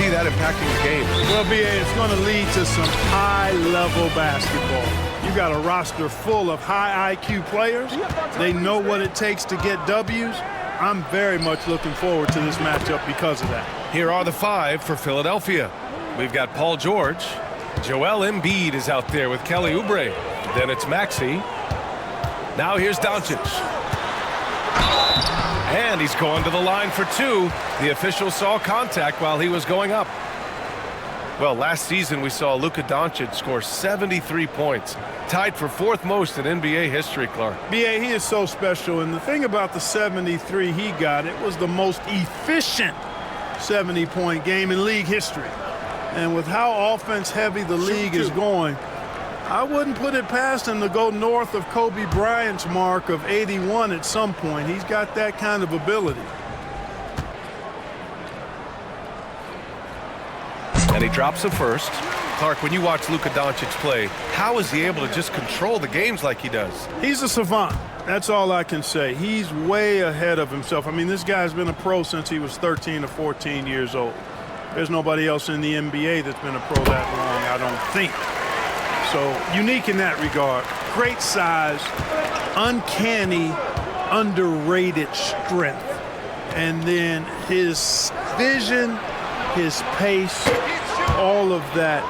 see that impacting the game? Well, B.A., it's going to lead to some high-level basketball. You got a roster full of high IQ players. They know what it takes to get W's. I'm very much looking forward to this matchup because of that. Here are the 5 for Philadelphia. We've got Paul George. Joel Embiid is out there with Kelly Oubre. Then it's Maxey. Now here's Doncic. And he's going to the line for 2. The official saw contact while he was going up. Well, last season we saw Luka Doncic score 73 points, tied for 4th most in NBA history, Clark. B.A., he is so special, and the thing about the 73 he got, it was the most efficient 70-point game in league history. And with how offense-heavy the league is going, I wouldn't put it past him to go north of Kobe Bryant's mark of 81 at some point. He's got that kind of ability. And he drops the first. Clark, when you watch Luka Doncic play, how is he able to just control the games like he does? He's a savant. That's all I can say. He's way ahead of himself. I mean, this guy's been a pro since he was 13 or 14 years old. There's nobody else in the NBA that's been a pro that long, I don't think. So unique in that regard. Great size, uncanny, underrated strength. And then his vision, his pace, all of that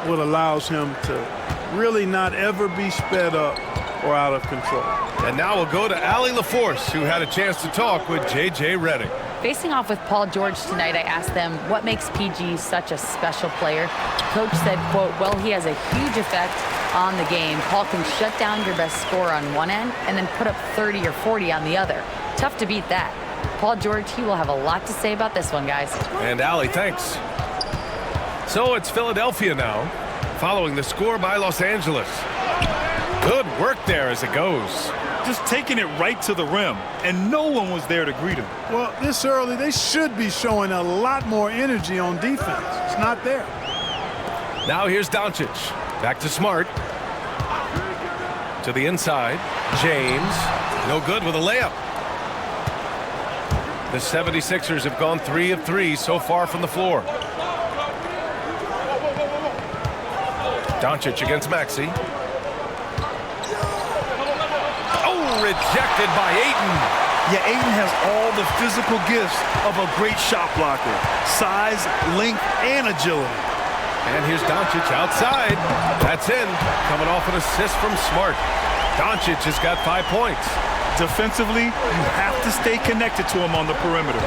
what allows him to really not ever be sped up or out of control. And now we'll go to Allie LaForce, who had a chance to talk with J.J. Redick. Facing off with Paul George tonight, I asked them what makes PG such a special player. Coach said, quote, well, he has a huge effect on the game. Paul can shut down your best scorer on one end and then put up 30 or 40 on the other. Tough to beat that. Paul George, he will have a lot to say about this one, guys. And Allie, thanks. So it's Philadelphia now, following the score by Los Angeles. Good work there as it goes. Just taking it right to the rim, and no one was there to greet him. Well, this early, they should be showing a lot more energy on defense. It's not there. Now here's Doncic. Back to Smart. To the inside. James. No good with a layup. The 76ers have gone 3 of 3 so far from the floor. Doncic against Maxey. Rejected by Ayton. Yeah, Ayton has all the physical gifts of a great shot blocker. Size, length, and agility. And here's Doncic outside. That's in. Coming off an assist from Smart. Doncic has got 5 points. Defensively, you have to stay connected to him on the perimeter.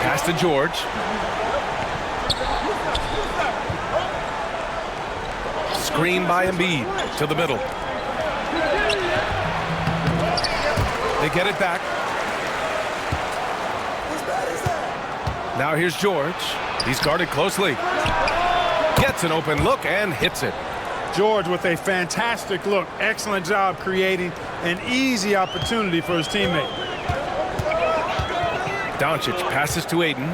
Pass to George. Screen by Embiid to the middle. They get it back. Now here's George. He's guarded closely. Gets an open look and hits it. George with a fantastic look. Excellent job creating an easy opportunity for his teammate. Doncic passes to Ayton.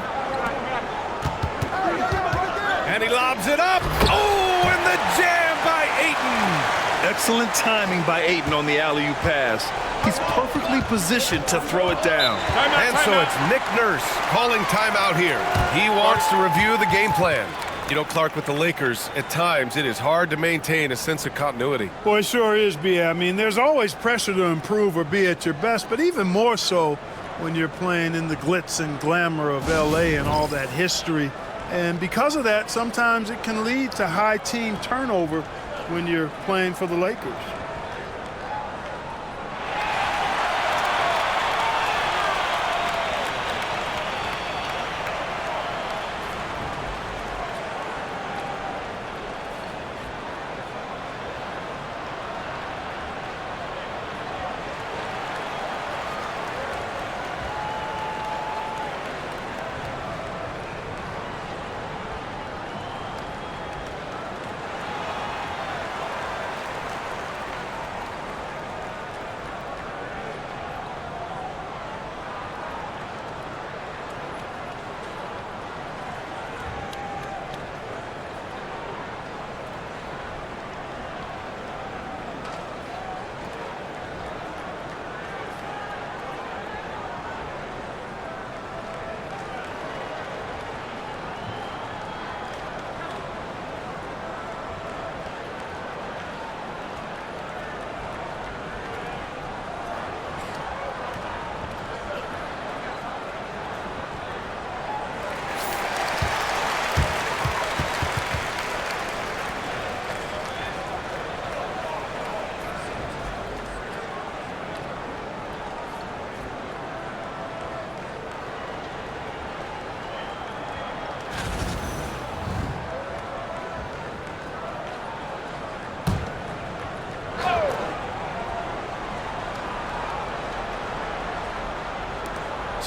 And he lobs it up. Oh, and the jam by Ayton. Excellent timing by Ayton on the alley-oop pass. He's perfectly positioned to throw it down. And so it's Nick Nurse calling timeout here. He wants to review the game plan. You know, Clark, with the Lakers, at times it is hard to maintain a sense of continuity. Boy, it sure is, B. I mean, there's always pressure to improve or be at your best, but even more so when you're playing in the glitz and glamour of L.A. and all that history. And because of that, sometimes it can lead to high team turnover when you're playing for the Lakers.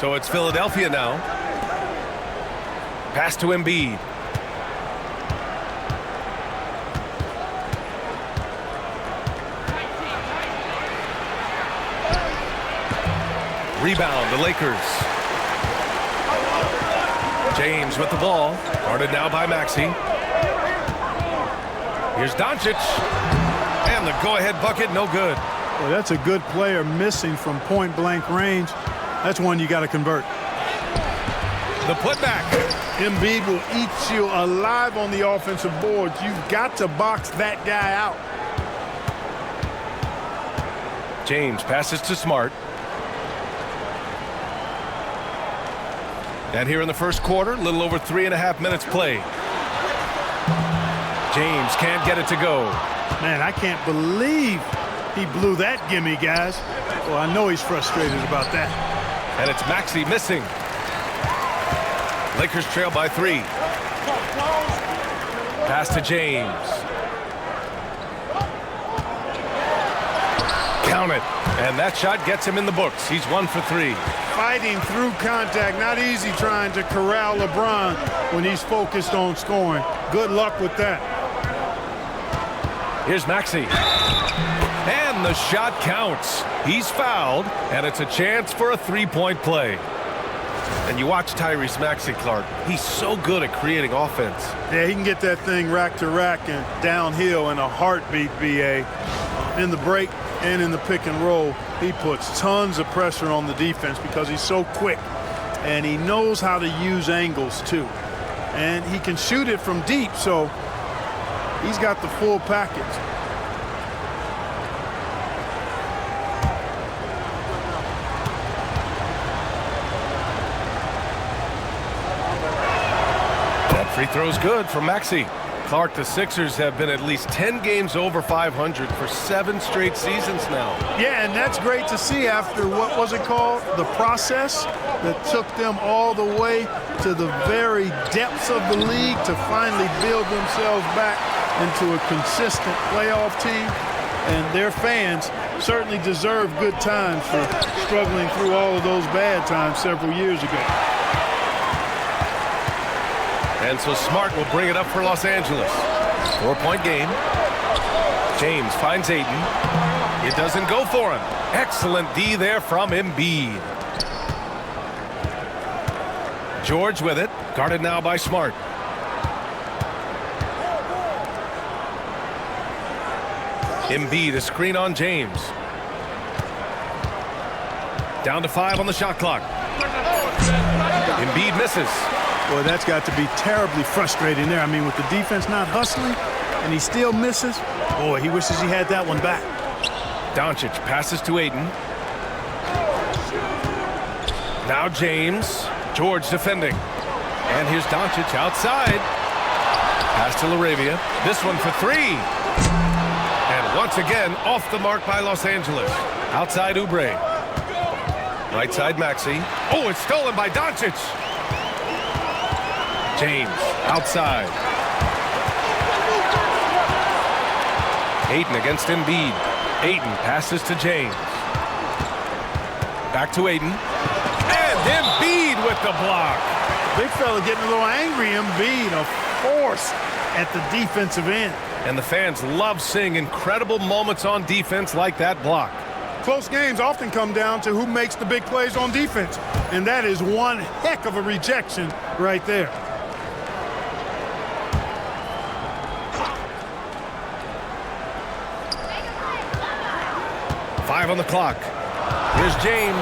So it's Philadelphia now. Pass to Embiid. Rebound, the Lakers. James with the ball. Guarded now by Maxey. Here's Doncic. And the go-ahead bucket, no good. Well, that's a good player missing from point-blank range. That's one you got to convert. The putback. Embiid will eat you alive on the offensive boards. You've got to box that guy out. James passes to Smart. And here in the first quarter, a little over 3.5 minutes played. James can't get it to go. Man, I can't believe he blew that gimme, guys. Well, I know he's frustrated about that. And it's Maxey missing. Lakers trail by 3. Pass to James. Count it. And that shot gets him in the books. He's 1 for 3. Fighting through contact. Not easy trying to corral LeBron when he's focused on scoring. Good luck with that. Here's Maxey. And the shot counts. He's fouled, and it's a chance for a three-point play. And you watch Tyrese Maxey, Clark. He's so good at creating offense. Yeah, he can get that thing rack to rack and downhill in a heartbeat, BA. In the break and in the pick and roll, he puts tons of pressure on the defense because he's so quick. And he knows how to use angles, too. And he can shoot it from deep, so he's got the full package. That free throw's good for Maxey. Clark, the Sixers have been at least 10 games over 500 for 7 straight seasons now. Yeah, and that's great to see after, what was it called? The process that took them all the way to the very depths of the league to finally build themselves back into a consistent playoff team. And their fans certainly deserve good times for struggling through all of those bad times several years ago. And so Smart will bring it up for Los Angeles. 4-point game. James finds Ayton. It doesn't go for him. Excellent D there from Embiid. George with it. Guarded now by Smart. Embiid, a screen on James. Down to 5 on the shot clock. Embiid misses. Boy, that's got to be terribly frustrating there. I mean, with the defense not hustling and he still misses, boy, he wishes he had that one back. Doncic passes to Ayton. Now James. George defending. And here's Doncic outside. Pass to LaRavia. This one for 3. And once again, off the mark by Los Angeles. Outside Oubre. Right side Maxey. Oh, it's stolen by Doncic. James outside. Ayton against Embiid. Ayton passes to James. Back to Ayton. And Embiid with the block. Big fella getting a little angry. Embiid, a force at the defensive end. And the fans love seeing incredible moments on defense like that block. Close games often come down to who makes the big plays on defense. And that is one heck of a rejection right there. Five on the clock. Here's James.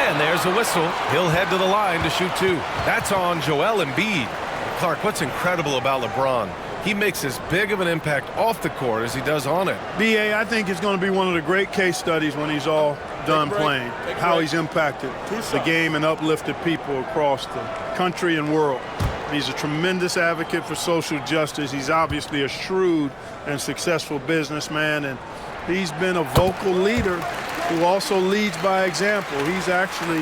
And there's a whistle. He'll head to the line to shoot 2. That's on Joel Embiid. Clark, what's incredible about LeBron? He makes as big of an impact off the court as he does on it. B.A., I think it's going to be one of the great case studies when he's all done playing, how he's impacted the game and uplifted people across the country and world. He's a tremendous advocate for social justice. He's obviously a shrewd and successful businessman, and he's been a vocal leader who also leads by example. He's actually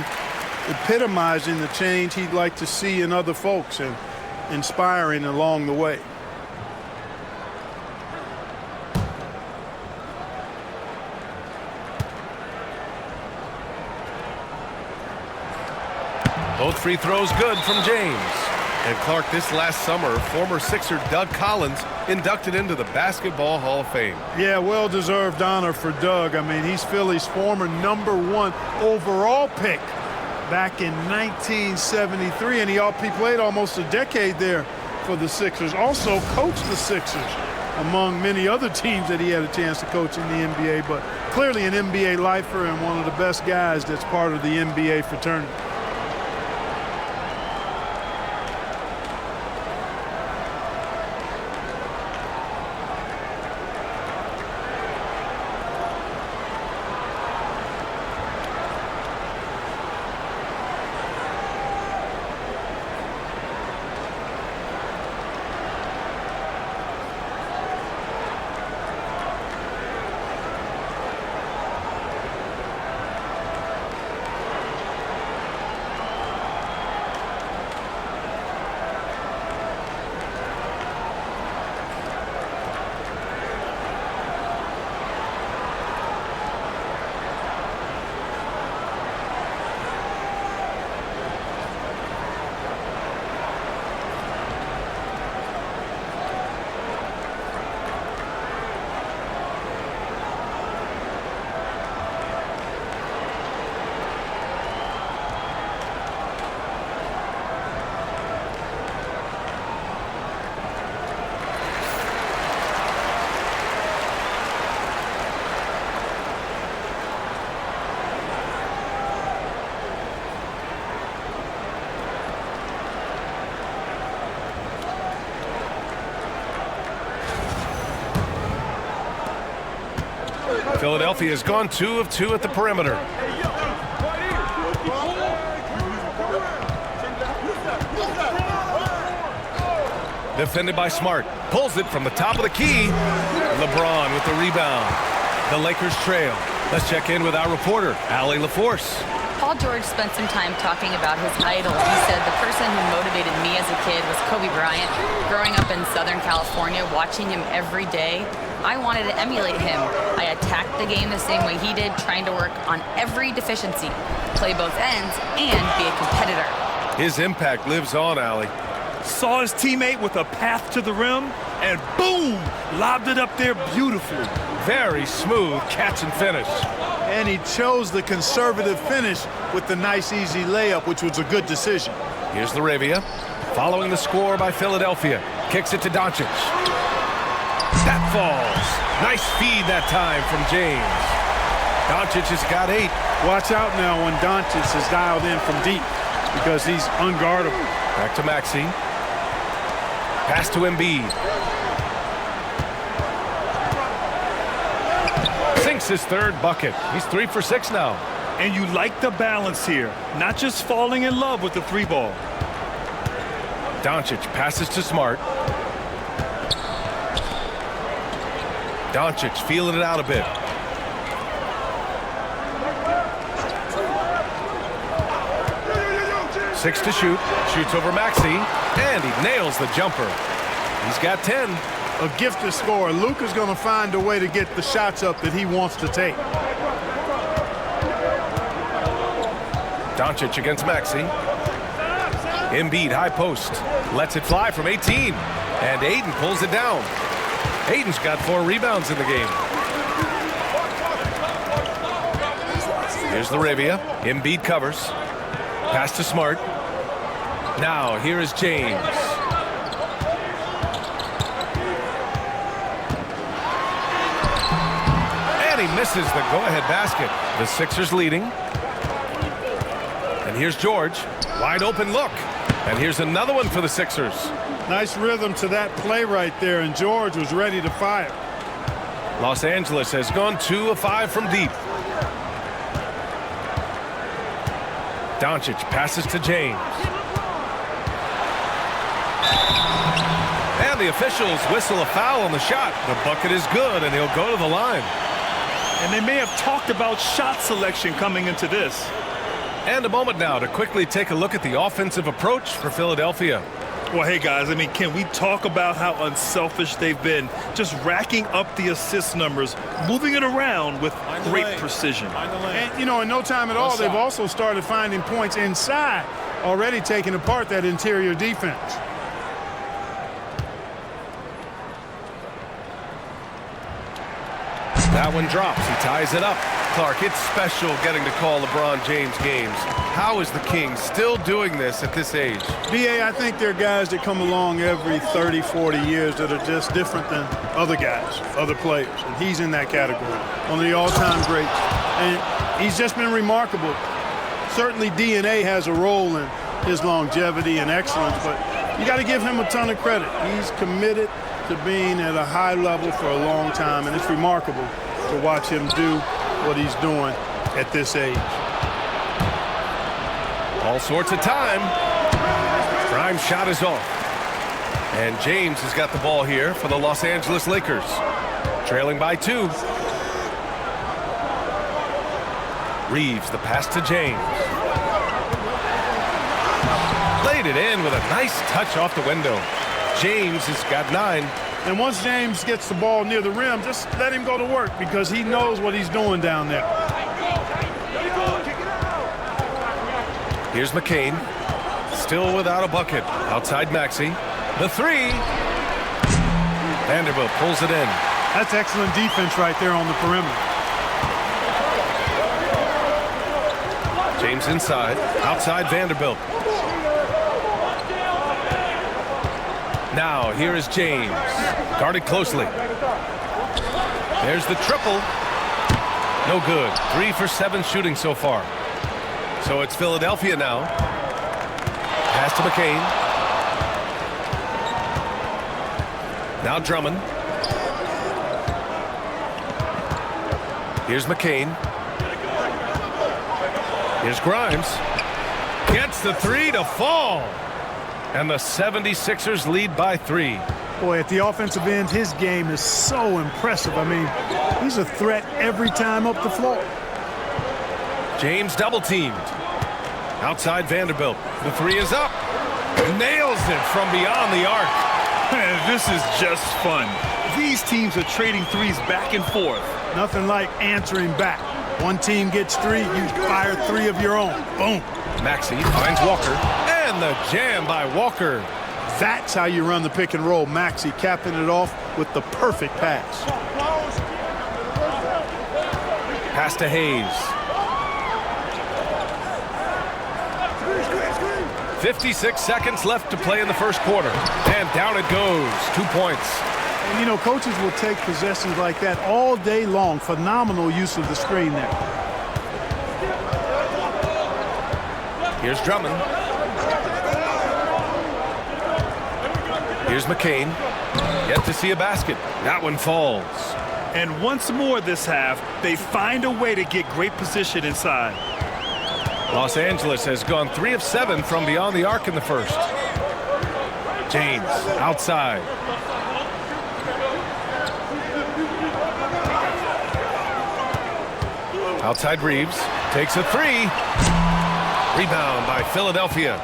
epitomizing the change he'd like to see in other folks and inspiring along the way. Both free throws good from James. And Clark, this last summer, former Sixer Doug Collins inducted into the Basketball Hall of Fame. Yeah, well-deserved honor for Doug. I mean, he's Philly's former #1 overall pick back in 1973, and he played almost a decade there for the Sixers. Also coached the Sixers, among many other teams that he had a chance to coach in the NBA, but clearly an NBA lifer and one of the best guys that's part of the NBA fraternity. Philadelphia has gone 2 of 2 at the perimeter. Defended by Smart. Pulls it from the top of the key. LeBron with the rebound. The Lakers trail. Let's check in with our reporter, Allie LaForce. Paul George spent some time talking about his idol. He said, the person who motivated me as a kid was Kobe Bryant. Growing up in Southern California, watching him every day, I wanted to emulate him. I attacked the game the same way he did, trying to work on every deficiency, play both ends, and be a competitor. His impact lives on, Allie. Saw his teammate with a path to the rim, and boom, lobbed it up there beautifully. Very smooth catch and finish. And he chose the conservative finish with the nice, easy layup, which was a good decision. Here's Laravia, following the score by Philadelphia. Kicks it to Doncic. That falls. Nice feed that time from James. Doncic has got 8. Watch out now when Doncic is dialed in from deep, because he's unguardable. Back to Maxey. Pass to Embiid. Sinks his 3rd bucket. He's 3 for 6 now. And you like the balance here. Not just falling in love with the 3-ball. Doncic passes to Smart. Doncic feeling it out a bit. Six to shoot. Shoots over Maxey. And he nails the jumper. He's got 10. A gifted scorer. Luka's going to find a way to get the shots up that he wants to take. Doncic against Maxey. Embiid high post. Lets it fly from 18. And Aiden pulls it down. Aiden's got 4 rebounds in the game. Here's Laravia. Embiid covers. Pass to Smart. Now here is James. And he misses the go-ahead basket. The Sixers leading. And here's George. Wide open look. And here's another one for the Sixers. Nice rhythm to that play right there, and George was ready to fire. Los Angeles has gone 2 of 5 from deep. Doncic passes to James. And the officials whistle a foul on the shot. The bucket is good, and he'll go to the line. And they may have talked about shot selection coming into this. And a moment now to quickly take a look at the offensive approach for Philadelphia. Well, hey, guys, I mean, can we talk about how unselfish they've been? Just racking up the assist numbers, moving it around with great precision. And, you know, in no time at all, they've also started finding points inside already taking apart that interior defense. That one drops. He ties it up. Clark, it's special getting to call LeBron James games. How is the King still doing this at this age? B.A., I think there are guys that come along every 30, 40 years that are just different than other guys, other players. And he's in that category. One of the all-time greats. And he's just been remarkable. Certainly DNA has a role in his longevity and excellence, but you got to give him a ton of credit. He's committed to being at a high level for a long time, and it's remarkable to watch him do what he's doing at this age. All sorts of time. Grimes' shot is off. And James has got the ball here for the Los Angeles Lakers. Trailing by 2. Reeves, the pass to James. Laid it in with a nice touch off the window. James has got 9. And once James gets the ball near the rim, just let him go to work because he knows what he's doing down there. Here's McCain. Still without a bucket. Outside Maxey. The 3. Vanderbilt pulls it in. That's excellent defense right there on the perimeter. James inside. Outside Vanderbilt. Now, here is James. Guarded closely. There's the triple. No good. 3 for 7 shooting so far. So it's Philadelphia now. Pass to McCain. Now Drummond. Here's McCain. Here's Grimes. Gets the 3 to fall. And the 76ers lead by 3. Boy, at the offensive end, his game is so impressive. I mean, he's a threat every time up the floor. James double teamed. Outside Vanderbilt. The 3 is up. Nails it from beyond the arc. This is just fun. These teams are trading threes back and forth. Nothing like answering back. One team gets 3, you fire 3 of your own. Boom. Maxey finds Walker. And the jam by Walker. That's how you run the pick and roll. Maxey capping it off with the perfect pass. Pass to Hayes. 56 seconds left to play in the first quarter. And down it goes. 2 points. And, you know, coaches will take possessions like that all day long. Phenomenal use of the screen there. Here's Drummond. Here's McCain. Yet to see a basket. That one falls. And once more this half, they find a way to get great position inside. Los Angeles has gone 3 of 7 from beyond the arc in the first. James outside. Outside Reeves. Takes a 3. Rebound by Philadelphia.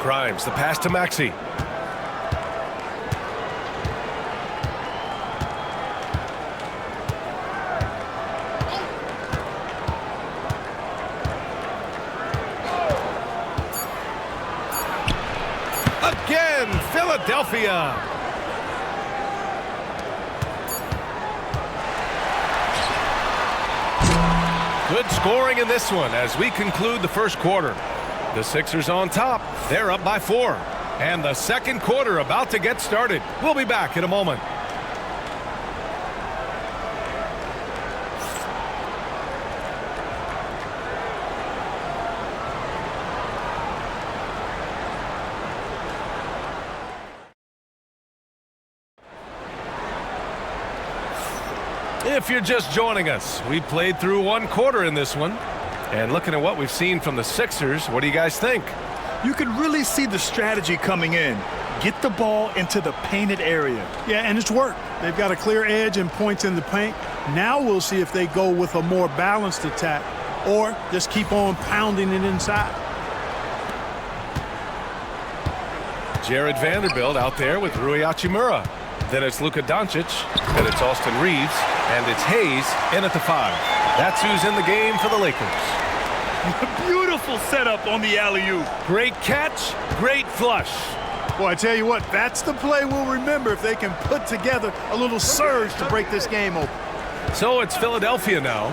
Grimes, the pass to Maxey. Again, Philadelphia. Good scoring in this one as we conclude the first quarter. The Sixers on top. They're up by 4. And the second quarter about to get started. We'll be back in a moment. If you're just joining us, we played through 1 quarter in this one. And looking at what we've seen from the Sixers, what do you guys think? You can really see the strategy coming in. Get the ball into the painted area. Yeah, and it's worked. They've got a clear edge and points in the paint. Now we'll see if they go with a more balanced attack or just keep on pounding it inside. Jared Vanderbilt out there with Rui Hachimura. Then it's Luka Doncic. Then it's Austin Reeves. And it's Hayes in at the 5. That's who's in the game for the Lakers. Beautiful setup on the alley-oop. Great catch, great flush. Well, I tell you what, that's the play we'll remember if they can put together a little surge to break this game open. So it's Philadelphia now,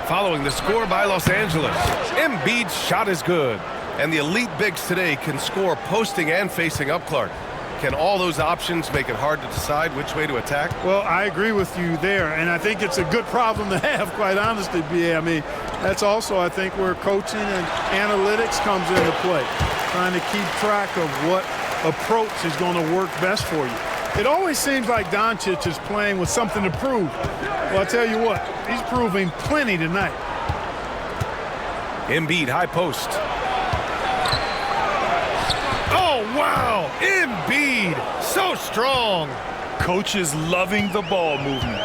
following the score by Los Angeles. Embiid's shot is good, and the elite bigs today can score posting and facing up, Clark. Can all those options make it hard to decide which way to attack? Well, I agree with you there, and I think it's a good problem to have, quite honestly, B.A. I mean, that's also, I think, where coaching and analytics comes into play, trying to keep track of what approach is going to work best for you. It always seems like Doncic is playing with something to prove. Well, I'll tell you what, he's proving plenty tonight. Embiid, high post. Oh, wow! Embiid, so strong. Coach is loving the ball movement.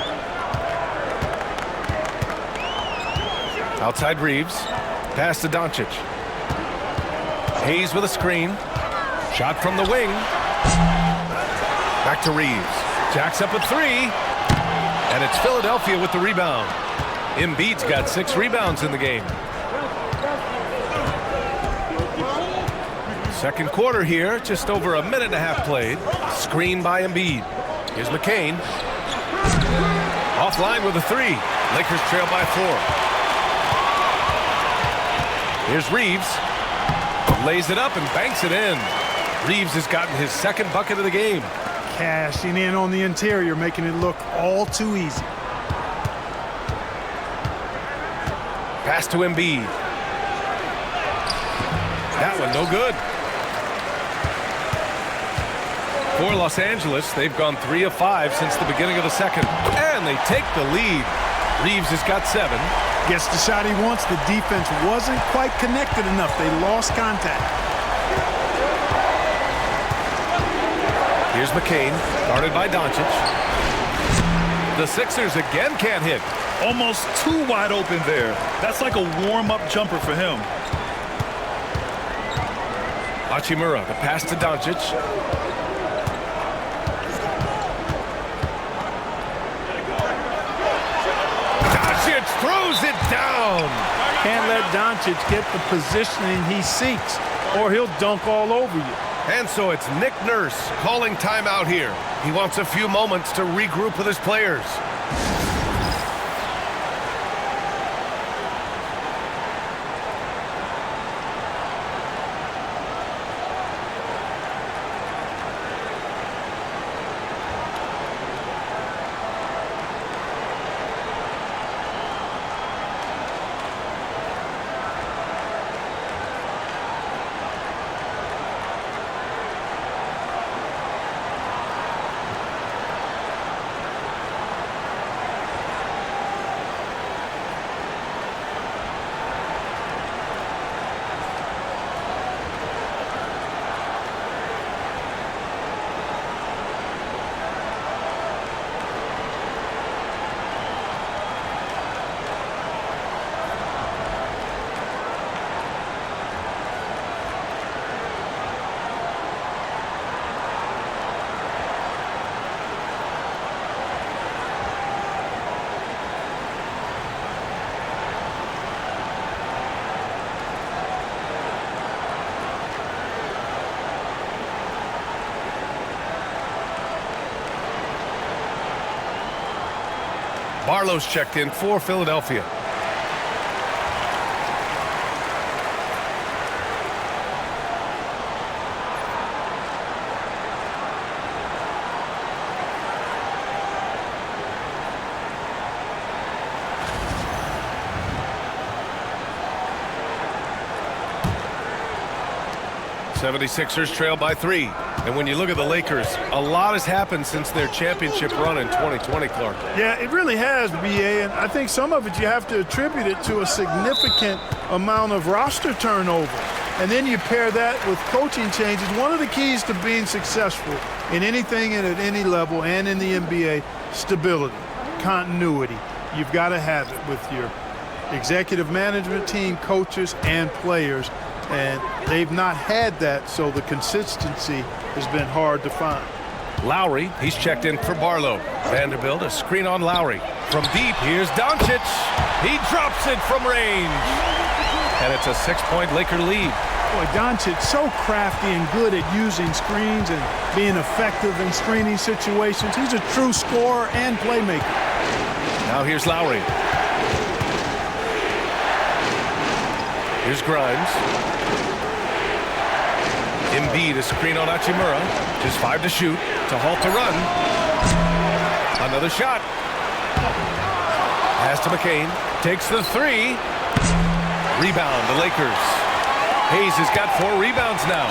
Outside Reeves. Pass to Doncic. Hayes with a screen. Shot from the wing. Back to Reeves. Jacks up a three. And it's Philadelphia with the rebound. Embiid's got 6 rebounds in the game. Second quarter here, just over a minute and a half played. Screen by Embiid. Here's McCain. Offline with a 3. Lakers trail by 4. Here's Reeves. Lays it up and banks it in. Reeves has gotten his second bucket of the game. Cashing in on the interior, making it look all too easy. Pass to Embiid. That one no good. For Los Angeles, they've gone 3 of 5 since the beginning of the second. And they take the lead. Reeves has got 7. Gets the shot he wants. The defense wasn't quite connected enough. They lost contact. Here's McCain, guarded by Doncic. The Sixers again can't hit. Almost too wide open there. That's like a warm-up jumper for him. Hachimura, the pass to Doncic. Doncic throws it down. Can't let Doncic get the positioning he seeks, or he'll dunk all over you. And so it's Nick Nurse calling timeout here. He wants a few moments to regroup with his players. Barlow's checked in for Philadelphia. '76ers trail by 3. And when you look at the Lakers, a lot has happened since their championship run in 2020, Clark. Yeah, it really has, B.A., and I think some of it you have to attribute it to a significant amount of roster turnover. And then you pair that with coaching changes. One of the keys to being successful in anything and at any level and in the NBA, stability, continuity. You've got to have it with your executive management team, coaches, and players. And they've not had that, so the consistency has been hard to find. Lowry, he's checked in for Barlow. Vanderbilt, a screen on Lowry. From deep, here's Doncic. He drops it from range. And it's a 6-point Laker lead. Boy, Doncic so crafty and good at using screens and being effective in screening situations. He's a true scorer and playmaker. Now here's Lowry. Here's Grimes. Embiid, a screen on Hachimura. Just 5 to shoot to halt the run. Another shot. Pass to McCain. Takes the 3. Rebound, the Lakers. Hayes has got 4 rebounds now.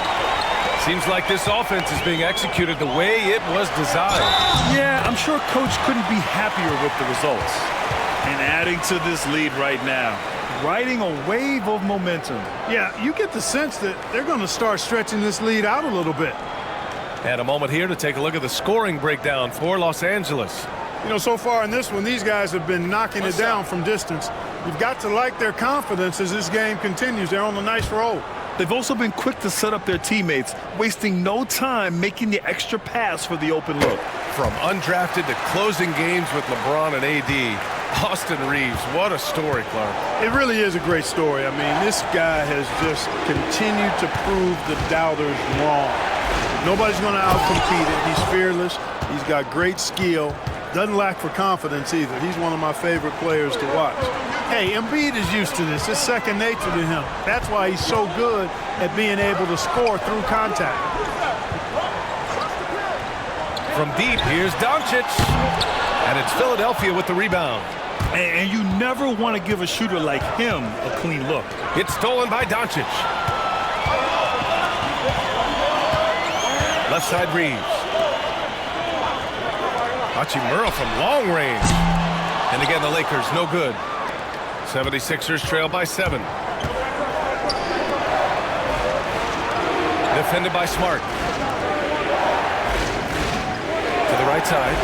Seems like this offense is being executed the way it was designed. Yeah, I'm sure Coach couldn't be happier with the results. And adding to this lead right now, riding a wave of momentum. Yeah, you get the sense that they're going to start stretching this lead out a little bit. And a moment here to take a look at the scoring breakdown for Los Angeles. You know, so far in this one, these guys have been knocking it down from distance. You've got to like their confidence as this game continues. They're on a nice roll. They've also been quick to set up their teammates, wasting no time making the extra pass for the open look. From undrafted to closing games with LeBron and AD, Austin Reeves, what a story, Clark. It really is a great story. I mean, this guy has just continued to prove the doubters wrong. Nobody's going to outcompete him. He's fearless. He's got great skill. Doesn't lack for confidence either. He's one of my favorite players to watch. Hey, Embiid is used to this. It's second nature to him. That's why he's so good at being able to score through contact. From deep, here's Doncic. And it's Philadelphia with the rebound. And you never want to give a shooter like him a clean look. It's stolen by Doncic. Left side Reeves. Hachimura from long range. And again, the Lakers, no good. 76ers trail by 7. Defended by Smart. To the right side.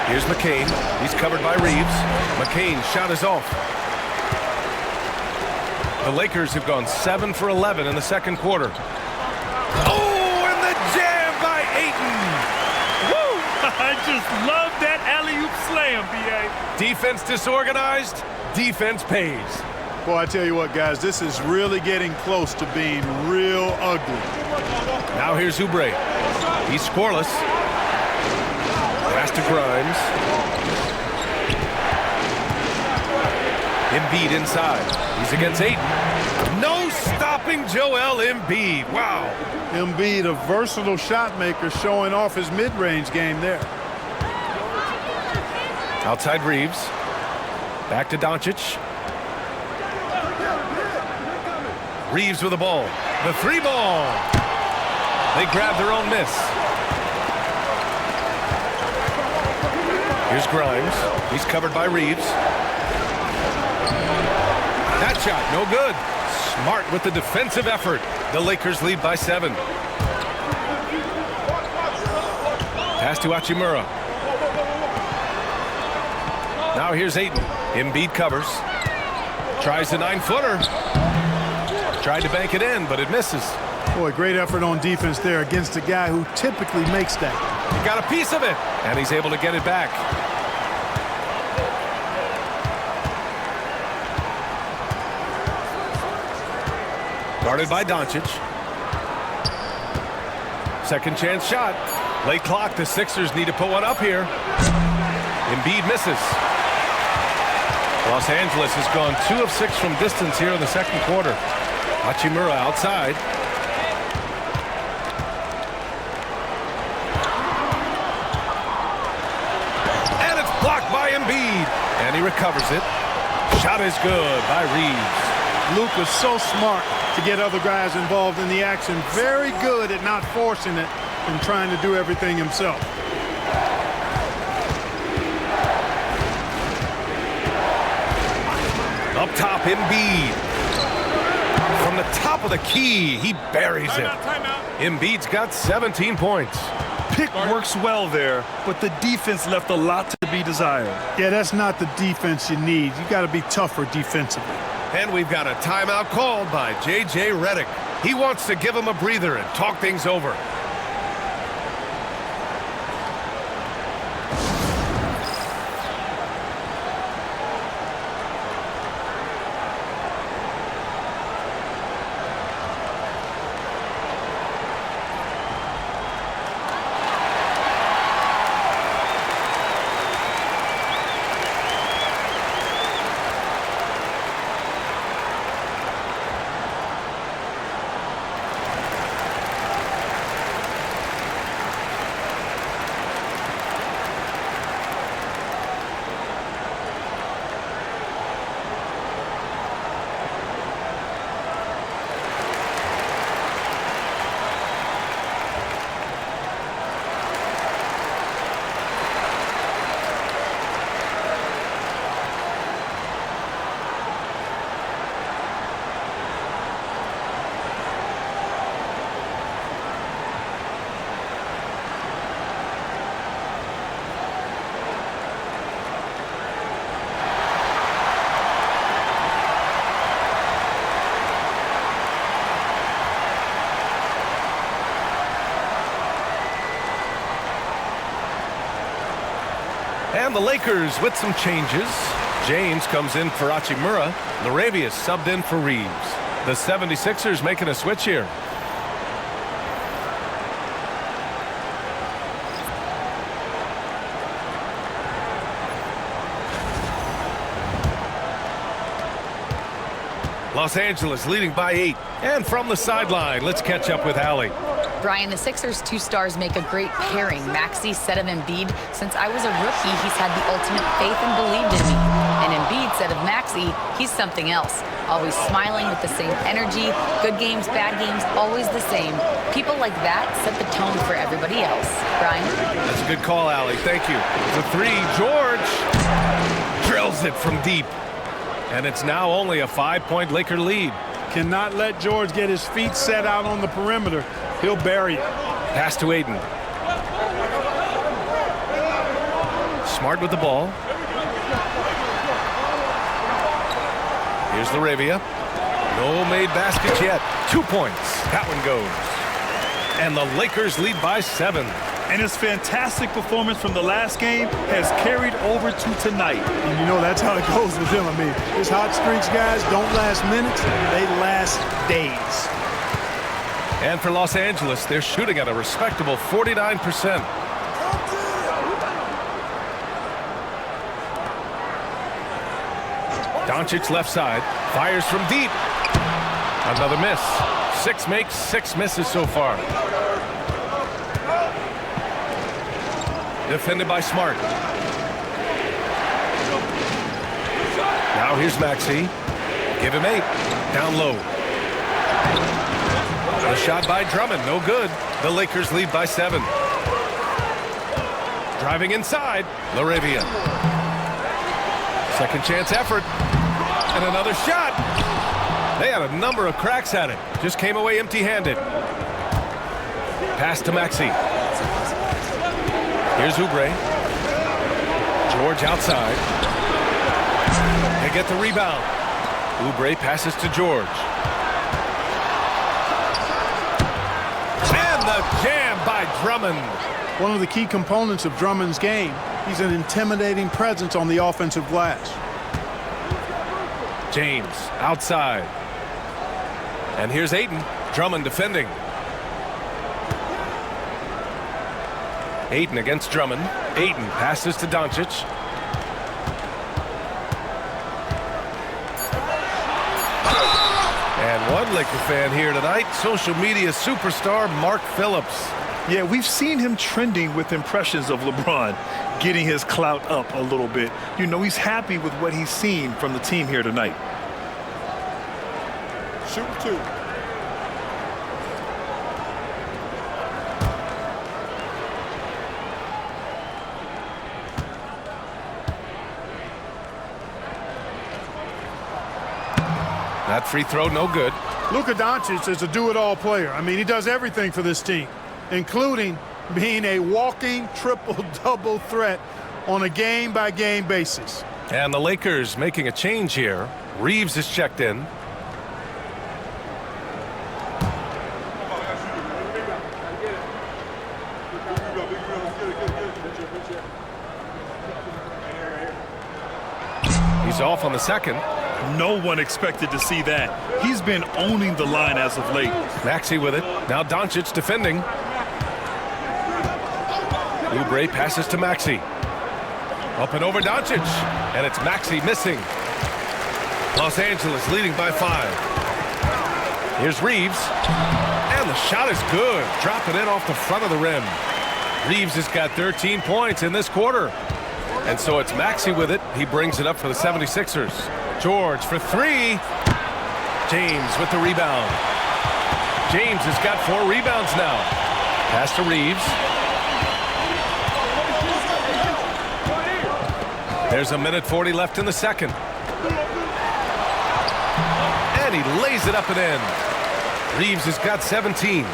Here's McCain. He's covered by Reeves. McCain's shot is off. The Lakers have gone 7 for 11 in the second quarter. Oh, and the jam by Ayton. Woo! I just love that alley-oop slam, B.A. Defense disorganized, defense pays. Boy, I tell you what, guys, this is really getting close to being real ugly. Now here's Oubre. He's scoreless. Pass to Grimes. Embiid inside. He's against Ayton. No stopping Joel Embiid. Wow. Embiid, a versatile shot maker, showing off his mid-range game there. Outside Reeves. Back to Doncic. Reeves with the ball. The 3 ball. They grab their own miss. Here's Grimes. He's covered by Reeves. That shot, no good. Smart with the defensive effort. The Lakers lead by 7. Pass to Hachimura. Now here's Ayton. Embiid covers. Tries the 9-footer. Tried to bank it in, but it misses. Boy, great effort on defense there against a guy who typically makes that. He got a piece of it, and he's able to get it back. Guarded by Doncic. Second chance shot. Late clock. The Sixers need to put one up here. Embiid misses. Los Angeles has gone 2 of 6 from distance here in the second quarter. Hachimura outside. And it's blocked by Embiid. And he recovers it. Shot is good by Reeves. Luka's so smart to get other guys involved in the action. Very good at not forcing it and trying to do everything himself. Up top, Embiid. From the top of the key, he buries it. Embiid's got 17 points. Pick works well there, but the defense left a lot to be desired. Yeah, that's not the defense you need. You got to be tougher defensively. And we've got a timeout called by J.J. Redick. He wants to give him a breather and talk things over. And the Lakers with some changes. James comes in for Hachimura. Laravia subbed in for Reeves. The 76ers making a switch here. Los Angeles leading by 8. And from the sideline, let's catch up with Allie. Brian, the Sixers' two stars make a great pairing. Maxey said of Embiid, since I was a rookie, he's had the ultimate faith and believed in me. And Embiid said of Maxey, he's something else. Always smiling with the same energy. Good games, bad games, always the same. People like that set the tone for everybody else. Brian? That's a good call, Allie. Thank you. The three, George drills it from deep. And it's now only a 5-point Laker lead. Cannot let George get his feet set out on the perimeter. He'll bury it. Pass to Aiden. Smart with the ball. Here's Laravia. No made baskets yet. 2 points. That one goes. And the Lakers lead by 7. And his fantastic performance from the last game has carried over to tonight. And you know that's how it goes with him. I mean, his hot streaks, guys, don't last minutes. They last days. And for Los Angeles, they're shooting at a respectable 49%. Doncic left side. Fires from deep. Another miss. 6 makes, 6 misses so far. Defended by Smart. Now here's Maxey. Give him 8. Down low. A shot by Drummond. No good. The Lakers lead by 7. Driving inside. Laravia. Second chance effort. And another shot. They had a number of cracks at it. Just came away empty-handed. Pass to Maxey. Here's Oubre. George outside. They get the rebound. Oubre passes to George. And the jam by Drummond. One of the key components of Drummond's game. He's an intimidating presence on the offensive glass. James outside. And here's Ayton. Drummond defending. Ayton against Drummond. Ayton passes to Doncic. And one Laker fan here tonight, social media superstar Mark Phillips. Yeah, we've seen him trending with impressions of LeBron, getting his clout up a little bit. You know, he's happy with what he's seen from the team here tonight. Shoot 2. That free throw, no good. Luka Doncic is a do-it-all player. I mean, he does everything for this team, including being a walking triple-double threat on a game-by-game basis. And the Lakers making a change here. Reeves is checked in. He's off on the second. No one expected to see that. He's been owning the line as of late. Maxey with it. Now Doncic defending. Oubre passes to Maxey. Up and over Doncic. And it's Maxey missing. Los Angeles leading by 5. Here's Reeves. And the shot is good. Dropping in off the front of the rim. Reeves has got 13 points in this quarter. And so it's Maxey with it. He brings it up for the 76ers. George for 3. James with the rebound. James has got 4 rebounds now. Pass to Reeves. There's a minute 40 left in the second. And he lays it up and in. Reeves has got 17.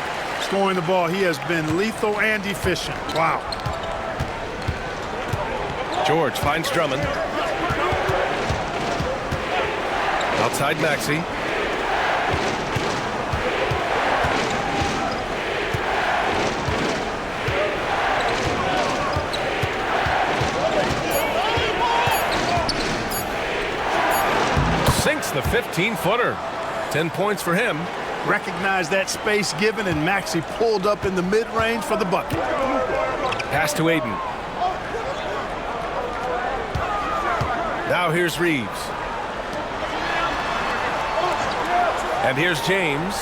Scoring the ball, he has been lethal and efficient. Wow. George finds Drummond. Outside Maxey. 15-footer. 10 points for him. Recognized that space given, and Maxey pulled up in the mid-range for the bucket. Pass to Aiden. Now here's Reeves. And here's James.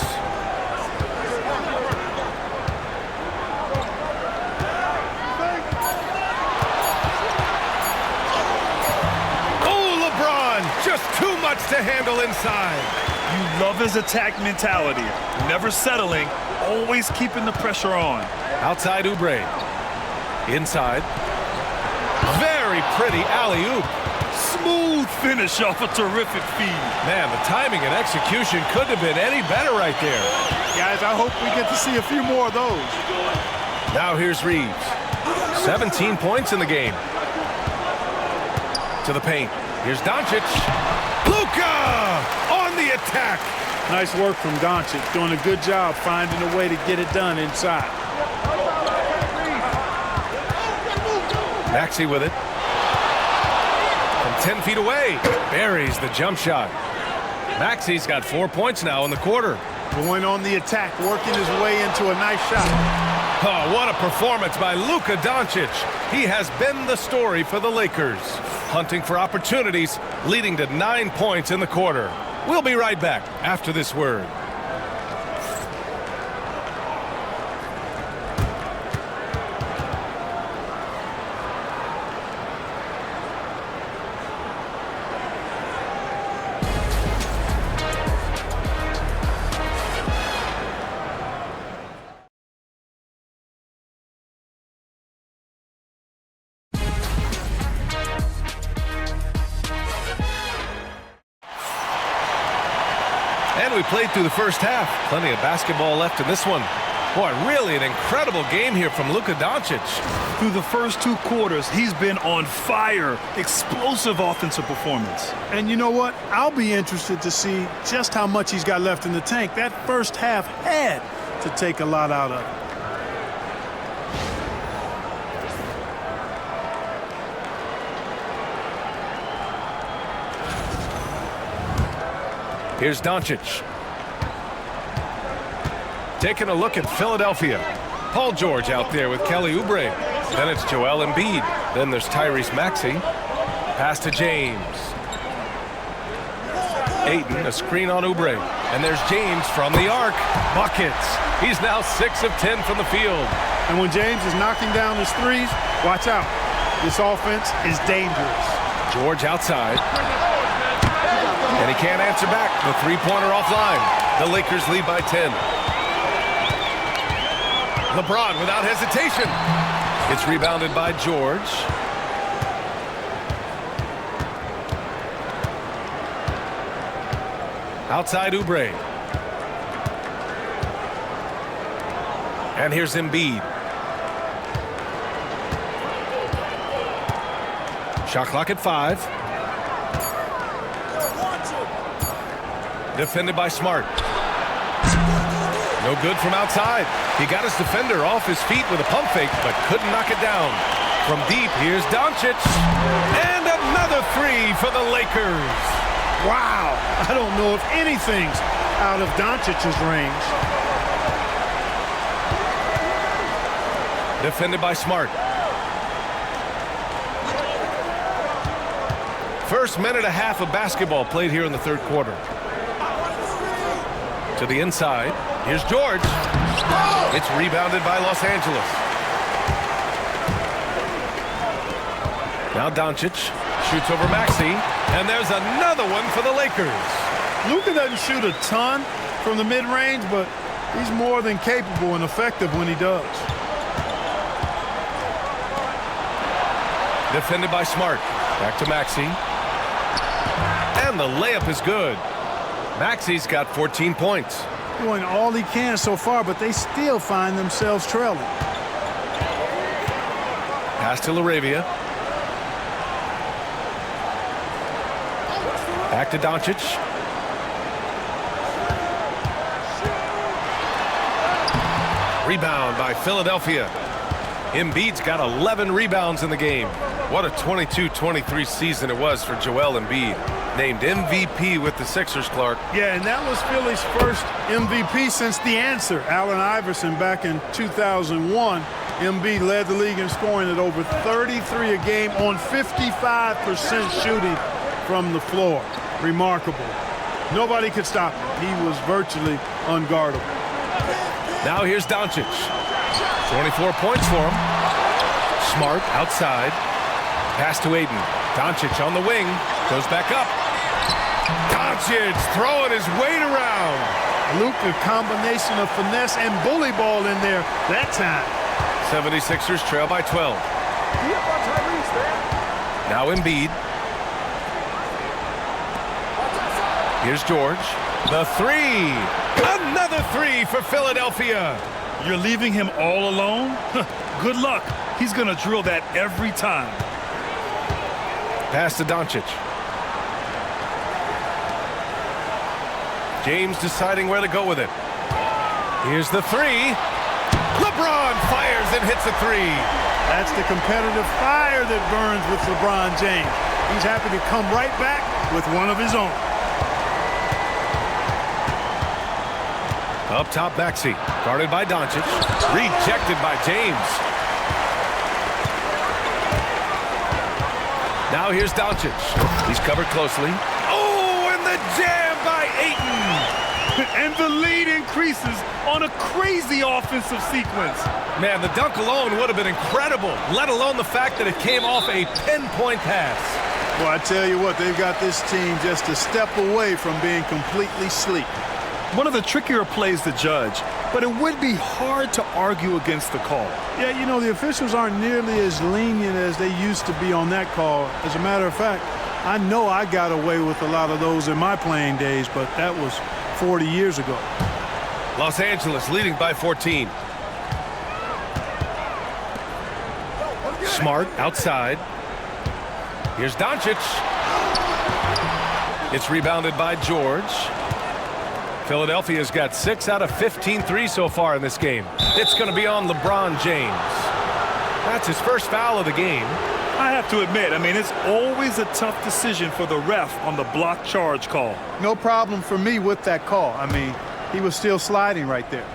Oh, LeBron! Just too much to handle inside. You love his attack mentality. Never settling, always keeping the pressure on. Outside Oubre. Inside. Very pretty alley-oop. Smooth finish off a terrific feed. Man, the timing and execution couldn't have been any better right there. Guys, I hope we get to see a few more of those. Now here's Reeves. 17 points in the game. To the paint. Here's Doncic. Luka on the attack. Nice work from Doncic, doing a good job finding a way to get it done inside. Maxey with it. From 10 feet away. Buries the jump shot. Maxey's got 4 points now in the quarter. Going on the attack, working his way into a nice shot. Oh, what a performance by Luka Doncic. He has been the story for the Lakers. Hunting for opportunities, leading to 9 points in the quarter. We'll be right back after this word. And we played through the first half. Plenty of basketball left in this one. Boy, really an incredible game here from Luka Doncic. Through the first 2 quarters, he's been on fire. Explosive offensive performance. And you know what? I'll be interested to see just how much he's got left in the tank. That first half had to take a lot out of it. Here's Doncic. Taking a look at Philadelphia. Paul George out there with Kelly Oubre. Then it's Joel Embiid. Then there's Tyrese Maxey. Pass to James. Ayton, a screen on Oubre. And there's James from the arc. Buckets. He's now 6 of 10 from the field. And when James is knocking down his threes, watch out. This offense is dangerous. George outside. And he can't answer back. The three-pointer offline. The Lakers lead by 10. LeBron without hesitation. It's rebounded by George. Outside Oubre. And here's Embiid. Shot clock at 5. Defended by Smart. No good from outside. He got his defender off his feet with a pump fake, but couldn't knock it down. From deep, here's Doncic. And another 3 for the Lakers. Wow. I don't know if anything's out of Doncic's range. Defended by Smart. First minute and a half of basketball played here in the third quarter. To the inside. Here's George. It's rebounded by Los Angeles. Now Doncic shoots over Maxey. And there's another one for the Lakers. Luka doesn't shoot a ton from the mid-range, but he's more than capable and effective when he does. Defended by Smart. Back to Maxey. And the layup is good. Maxey's got 14 points. Doing all he can so far, but they still find themselves trailing. Pass to Laravia. Back to Doncic. Rebound by Philadelphia. Embiid's got 11 rebounds in the game. What a 22-23 season it was for Joel Embiid. Named MVP with the Sixers, Clark. Yeah, and that was Philly's first MVP since the answer. Allen Iverson back in 2001. Embiid led the league in scoring at over 33 a game on 55% shooting from the floor. Remarkable. Nobody could stop him. He was virtually unguardable. Now here's Doncic. 24 points for him. Smart outside. Pass to Ayton. Doncic on the wing. Goes back up. Doncic throwing his weight around. Luka, combination of finesse and bully ball in there that time. 76ers trail by 12. Now Embiid. Here's George. The three. Another three for Philadelphia. You're leaving him all alone? Good luck. He's going to drill that every time. Pass to Doncic. James deciding where to go with it. Here's the three. LeBron fires and hits a three. That's the competitive fire that burns with LeBron James. He's happy to come right back with one of his own. Up top, Maxey. Guarded by Doncic. Rejected by James. Now here's Doncic. He's covered closely. Oh, and the jam by Ayton. And the lead increases on a crazy offensive sequence. Man, the dunk alone would have been incredible, let alone the fact that it came off a pinpoint pass. Well, I tell you what, they've got this team just a step away from being completely asleep. One of the trickier plays to judge, but it would be hard to argue against the call. Yeah, you know, the officials aren't nearly as lenient as they used to be on that call. As a matter of fact, I know I got away with a lot of those in my playing days, but that was 40 years ago. Los Angeles leading by 14. Smart outside. Here's Doncic. It's rebounded by George. Philadelphia's got 6 out of 15 threes so far in this game. It's going to be on LeBron James. That's his first foul of the game. I have to admit, I mean, it's always a tough decision for the ref on the block charge call. No problem for me with that call. I mean, he was still sliding right there.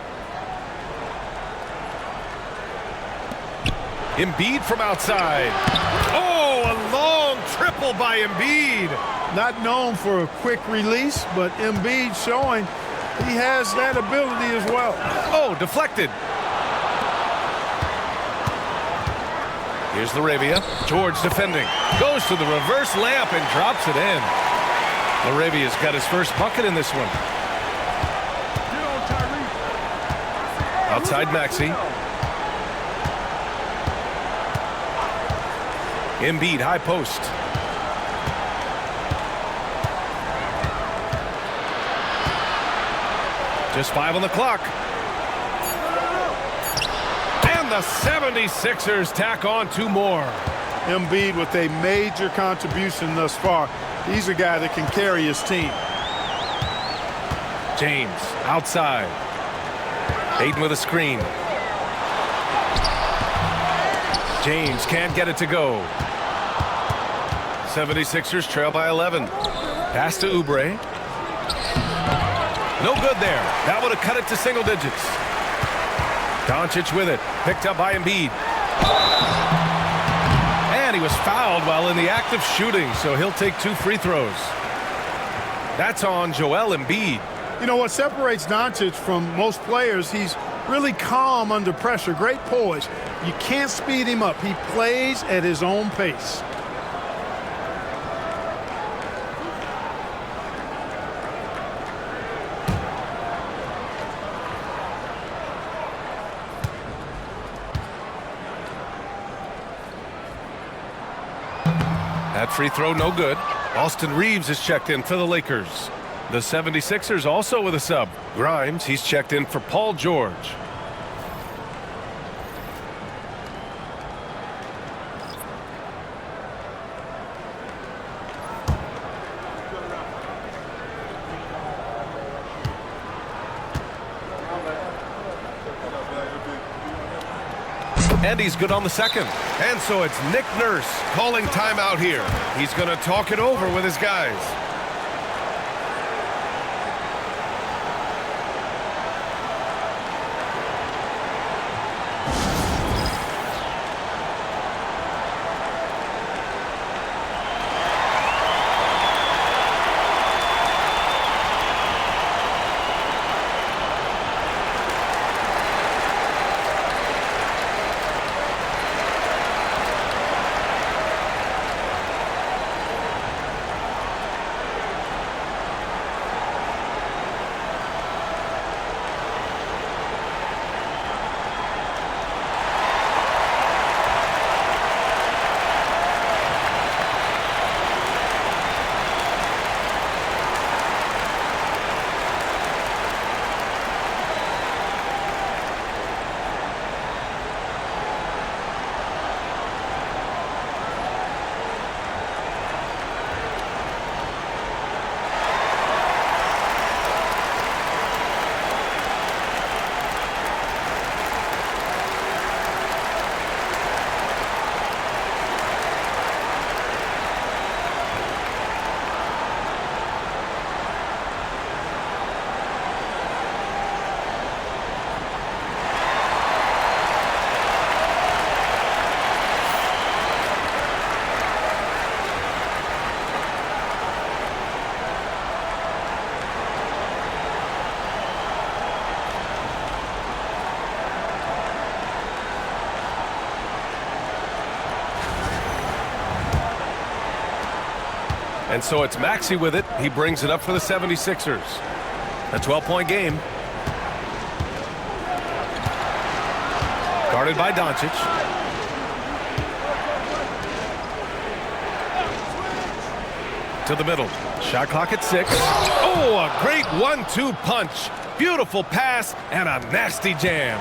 Embiid from outside. Oh, a long triple by Embiid. Not known for a quick release, but Embiid showing he has that ability as well. Oh, deflected. Here's Laravia. George defending. Goes to the reverse layup and drops it in. Laravia's got his first bucket in this one. Outside Maxey. Embiid, high post. Just 5 on the clock. And the 76ers tack on 2 more. Embiid with a major contribution thus far. He's a guy that can carry his team. James outside. Ayton with a screen. James can't get it to go. 76ers trail by 11. Pass to Oubre. No good there. That would have cut it to single digits. Doncic with it. Picked up by Embiid. And he was fouled while in the act of shooting, so he'll take 2 free throws. That's on Joel Embiid. You know what separates Doncic from most players, he's really calm under pressure. Great poise. You can't speed him up. He plays at his own pace. That free throw no good. Austin Reeves is checked in for the Lakers. The 76ers also with a sub. Grimes, he's checked in for Paul George. And he's good on the second. And so it's Nick Nurse calling timeout here. He's going to talk it over with his guys. And so it's Maxey with it. He brings it up for the 76ers. A 12-point game. Guarded by Doncic. To the middle. Shot clock at 6. Oh, a great 1-2 punch. Beautiful pass and a nasty jam.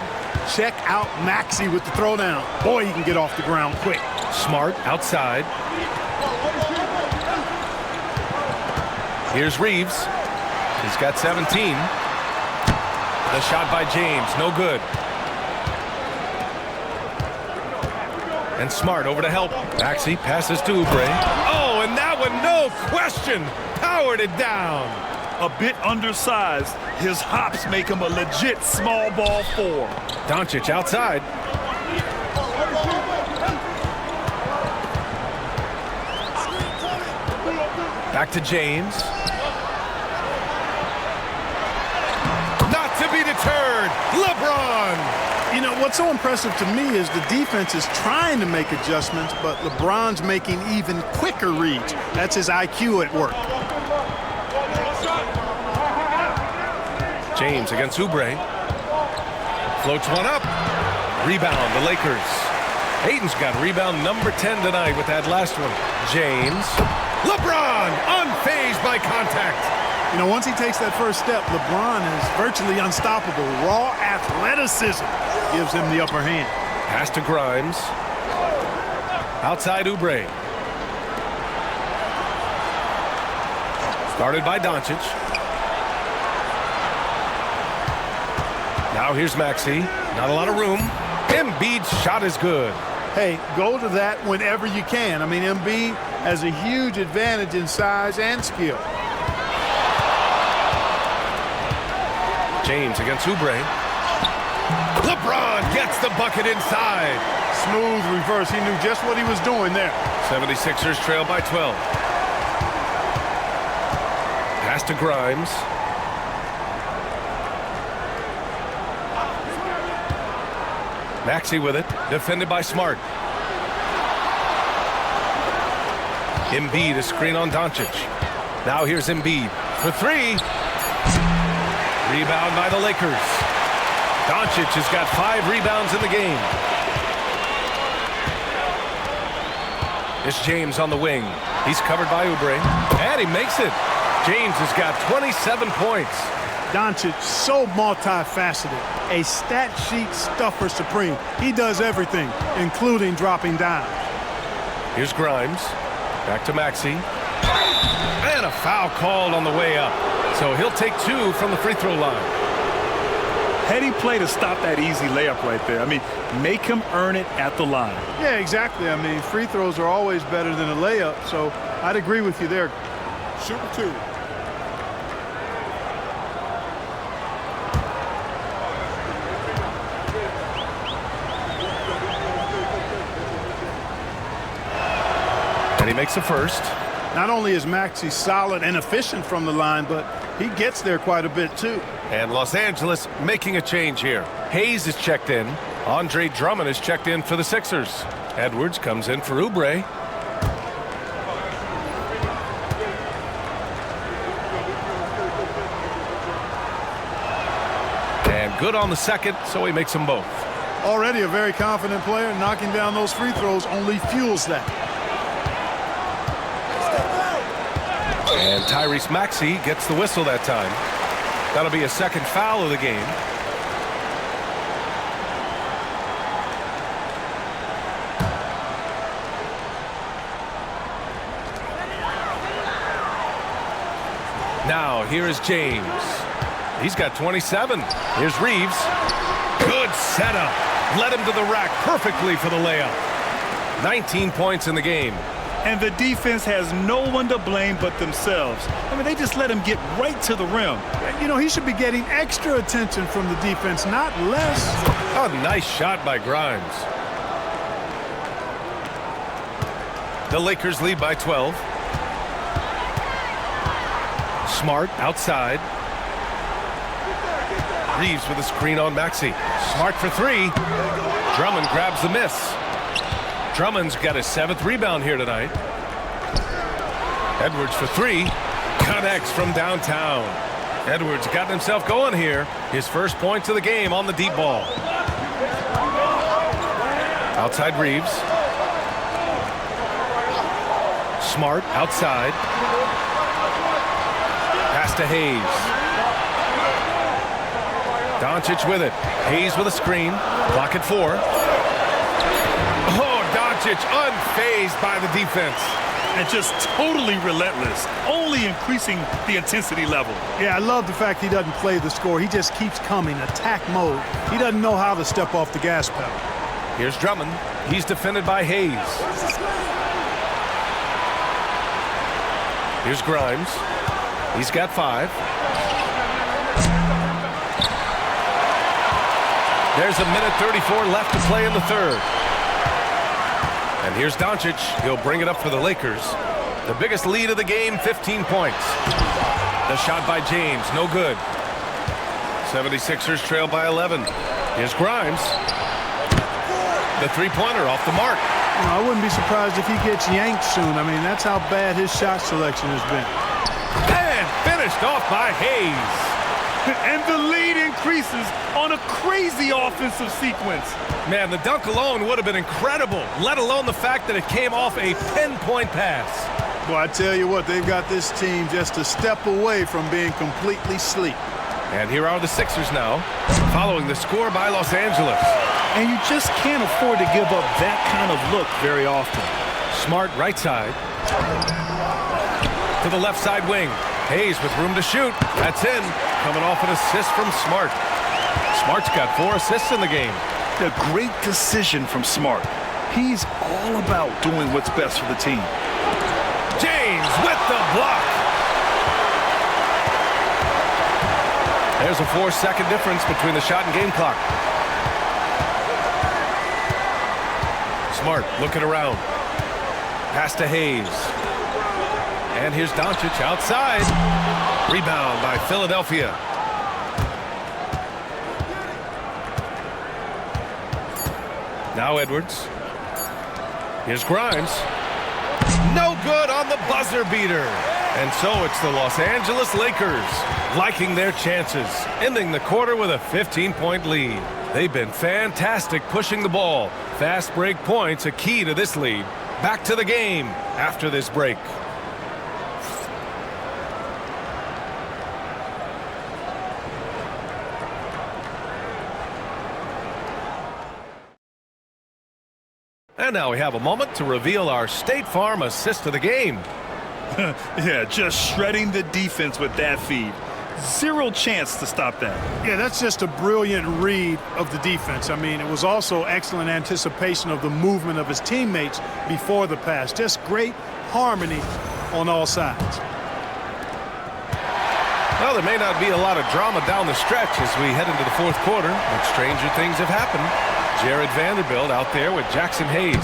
Check out Maxey with the throwdown. Boy, he can get off the ground quick. Smart outside. Here's Reeves. He's got 17. The shot by James, no good. And Smart over to help. Maxey passes to Oubre. Oh, and that one, no question, powered it down. A bit undersized. His hops make him a legit small ball 4. Doncic outside. Back to James. Not to be deterred. LeBron. You know, what's so impressive to me is the defense is trying to make adjustments, but LeBron's making even quicker reads. That's his IQ at work. James against Oubre. Floats one up. Rebound, the Lakers. Ayton's got rebound number 10 tonight with that last one. James. LeBron, unfazed by contact. You know, once he takes that first step, LeBron is virtually unstoppable. Raw athleticism gives him the upper hand. Pass to Grimes. Outside Oubre. Guarded by Doncic. Now here's Maxey. Not a lot of room. Embiid's shot is good. Hey, go to that whenever you can. I mean, Embiid has a huge advantage in size and skill. James against Oubre. LeBron gets the bucket inside. Smooth reverse. He knew just what he was doing there. 76ers trail by 12. Pass to Grimes. Maxey with it, defended by Smart. Embiid, a screen on Doncic. Now here's Embiid for 3. Rebound by the Lakers. Doncic has got 5 rebounds in the game. It's James on the wing. He's covered by Oubre, and he makes it. James has got 27 points. Doncic, so multifaceted, a stat sheet stuffer supreme. He does everything, including dropping down. Here's Grimes, back to Maxey, and a foul called on the way up. So he'll take 2 from the free throw line. Heady play to stop that easy layup right there. I mean, make him earn it at the line. Yeah, exactly. I mean, free throws are always better than a layup, so I'd agree with you there. Shooting 2. He makes the first. Not only is Maxey solid and efficient from the line, but he gets there quite a bit too. And Los Angeles making a change here. Hayes is checked in. Andre Drummond is checked in for the Sixers. Edwards comes in for Oubre. And good on the second, so he makes them both. Already a very confident player. Knocking down those free throws only fuels that. And Tyrese Maxey gets the whistle that time. That'll be a second foul of the game. Now here is James. He's got 27. Here's Reeves. Good setup. Led him to the rack perfectly for the layup. 19 points in the game. And the defense has no one to blame but themselves. I mean, they just let him get right to the rim. You know, he should be getting extra attention from the defense, not less. A nice shot by Grimes. The Lakers lead by 12. Smart outside. Reeves with a screen on Maxey. Smart for 3. Drummond grabs the miss. Drummond's got his 7th rebound here tonight. Edwards for three. Connects from downtown. Edwards got himself going here. His first points of the game on the deep ball. Outside Reeves. Smart outside. Pass to Hayes. Doncic with it. Hayes with a screen. Clock at 4. Oh, Doncic unfazed by the defense. And just totally relentless, only increasing the intensity level. Yeah, I love the fact he doesn't play the score. He just keeps coming, attack mode. He doesn't know how to step off the gas pedal. Here's Drummond. He's defended by Hayes. Here's Grimes. He's got 5. There's a minute 34 left to play in the third. And here's Doncic. He'll bring it up for the Lakers. The biggest lead of the game, 15 points. The shot by James, no good. 76ers trail by 11. Here's Grimes. The three-pointer off the mark. You know, I wouldn't be surprised if he gets yanked soon. I mean, that's how bad his shot selection has been. And finished off by Hayes. And the lead increases on a crazy offensive sequence. Man, the dunk alone would have been incredible, let alone the fact that it came off a pinpoint pass. Well, I tell you what, they've got this team just a step away from being completely sleep. And here are the Sixers now, following the score by Los Angeles. And you just can't afford to give up that kind of look very often. Smart right side. To the left side wing. Hayes with room to shoot. That's in. Coming off an assist from Smart. Smart's got 4 assists in the game. A great decision from Smart. He's all about doing what's best for the team. James with the block. There's a 4-second difference between the shot and game clock. Smart looking around. Pass to Hayes. And here's Doncic outside. Rebound by Philadelphia. Now Edwards. Here's Grimes. No good on the buzzer beater. And so it's the Los Angeles Lakers liking their chances, ending the quarter with a 15-point lead. They've been fantastic pushing the ball. Fast break points a key to this lead. Back to the game after this break. And now we have a moment to reveal our State Farm assist of the game. Yeah, just shredding the defense with that feed. Zero chance to stop that. Yeah, that's just a brilliant read of the defense. I mean, it was also excellent anticipation of the movement of his teammates before the pass. Just great harmony on all sides. Well, there may not be a lot of drama down the stretch as we head into the fourth quarter, but stranger things have happened. Jared Vanderbilt out there with Jackson Hayes.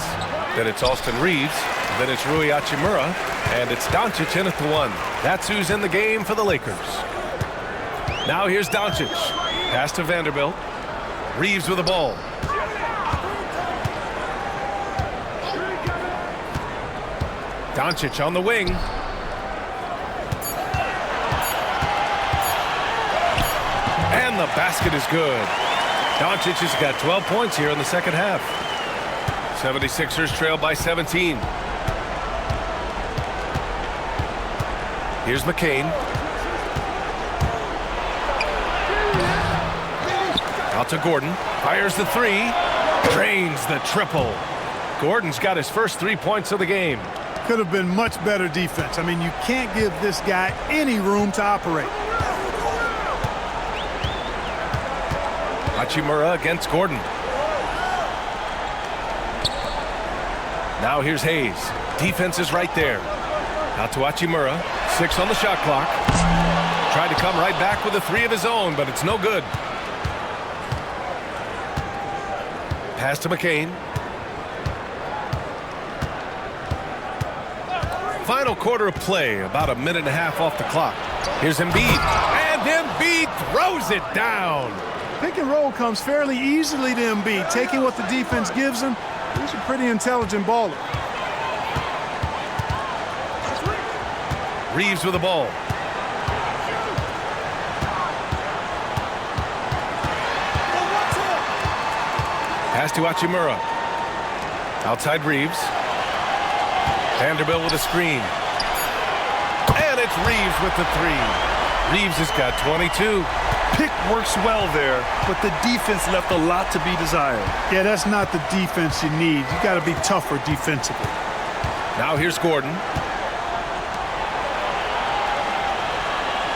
Then it's Austin Reeves. Then it's Rui Hachimura. And it's Doncic in at the 1. That's who's in the game for the Lakers. Now here's Doncic. Pass to Vanderbilt. Reeves with the ball. Doncic on the wing. And the basket is good. Doncic has got 12 points here in the second half. 76ers trail by 17. Here's McCain. Out to Gordon. Fires the 3. Drains the triple. Gordon's got his first 3 points of the game. Could have been much better defense. I mean, you can't give this guy any room to operate. Hachimura against Gordon. Now here's Hayes. Defense is right there. Out to Hachimura. 6 on the shot clock. Tried to come right back with a 3 of his own, but it's no good. Pass to McCain. Final quarter of play, about a minute and a half off the clock. Here's Embiid. And Embiid throws it down. Pick and roll comes fairly easily to Embiid, taking what the defense gives him. He's a pretty intelligent baller. Reeves with the ball. Pass to Hachimura. Outside Reeves. Vanderbilt with a screen. And it's Reeves with the three. Reeves has got 22. Pick works well there, but the defense left a lot to be desired. Yeah, that's not the defense you need. You got to be tougher defensively. Now here's Gordon.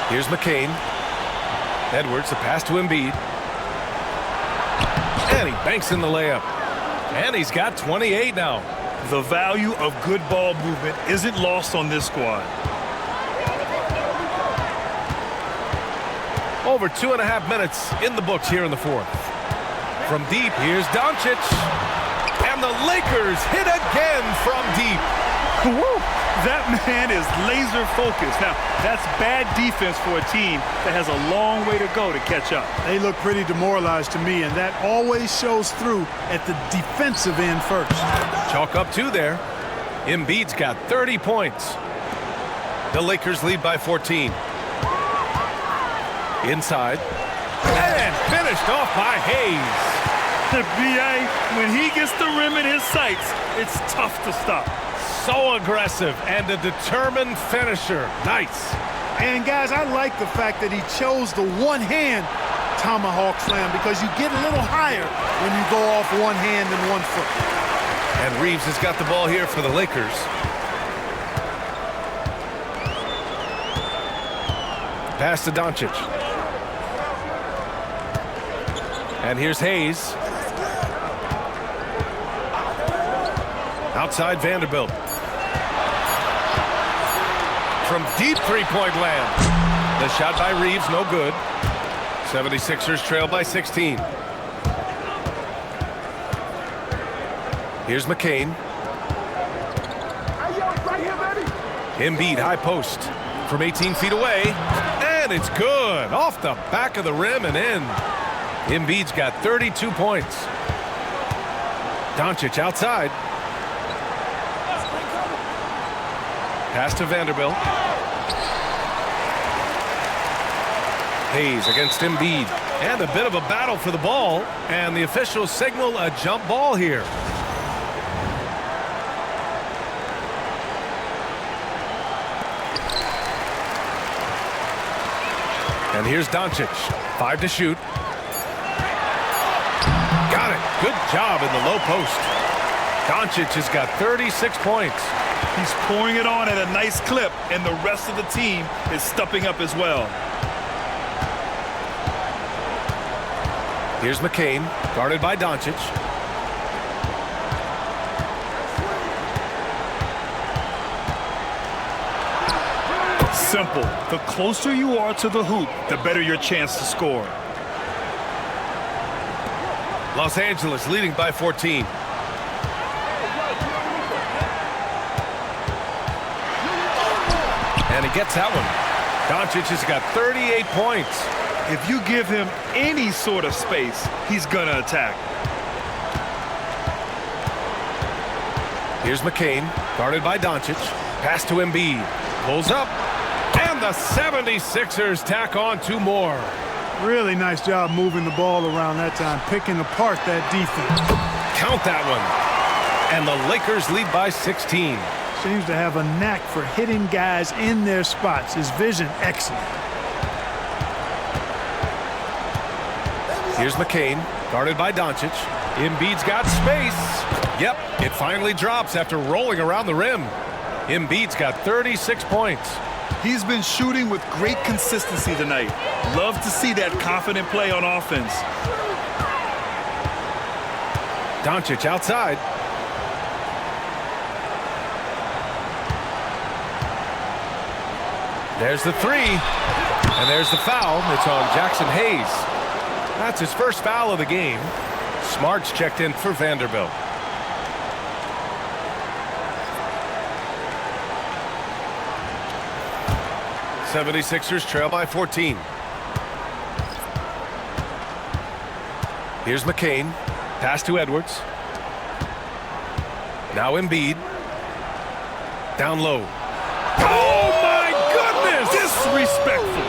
Here's McCain. Edwards, the pass to Embiid. And he banks in the layup. And he's got 28 now. The value of good ball movement isn't lost on this squad. Over 2.5 minutes in the books here in the fourth. From deep, here's Doncic. And the Lakers hit again from deep. Woo! That man is laser focused. Now, that's bad defense for a team that has a long way to go to catch up. They look pretty demoralized to me, and that always shows through at the defensive end first. Chalk up two there. Embiid's got 30 points. The Lakers lead by 14. Inside. And finished off by Hayes. The B.A., when he gets the rim in his sights, it's tough to stop. So aggressive and a determined finisher. Nice. And, guys, I like the fact that he chose the one-hand tomahawk slam because you get a little higher when you go off one hand and 1 foot. And Reeves has got the ball here for the Lakers. Pass to Doncic. And here's Hayes. Outside Vanderbilt. From deep three-point land. The shot by Reeves, no good. 76ers trail by 16. Here's McCain. Embiid, high post. From 18 feet away. And it's good. Off the back of the rim and in. Embiid's got 32 points. Doncic outside. Pass to Vanderbilt. Hayes against Embiid. And a bit of a battle for the ball. And the officials signal a jump ball here. And here's Doncic. 5 to shoot. Got it. Good job in the low post. Doncic has got 36 points. He's pouring it on at a nice clip, and the rest of the team is stepping up as well. Here's McCain, guarded by Doncic. Simple. The closer you are to the hoop, the better your chance to score. Los Angeles leading by 14. And he gets that one. Doncic has got 38 points. If you give him any sort of space, he's gonna attack. Here's McCain, guarded by Doncic. Pass to Embiid. Pulls up. And the 76ers tack on 2 more. Really nice job moving the ball around that time, picking apart that defense. Count that one. And the Lakers lead by 16. Seems to have a knack for hitting guys in their spots. His vision, excellent. Here's McCain, guarded by Doncic. Embiid's got space. Yep, it finally drops after rolling around the rim. Embiid's got 36 points. He's been shooting with great consistency tonight. Love to see that confident play on offense. Doncic outside. There's the three. And there's the foul. It's on Jackson Hayes. That's his first foul of the game. Smart's checked in for Vanderbilt. '76ers trail by 14. Here's McCain. Pass to Edwards. Now Embiid. Down low. Oh, my Disrespectful.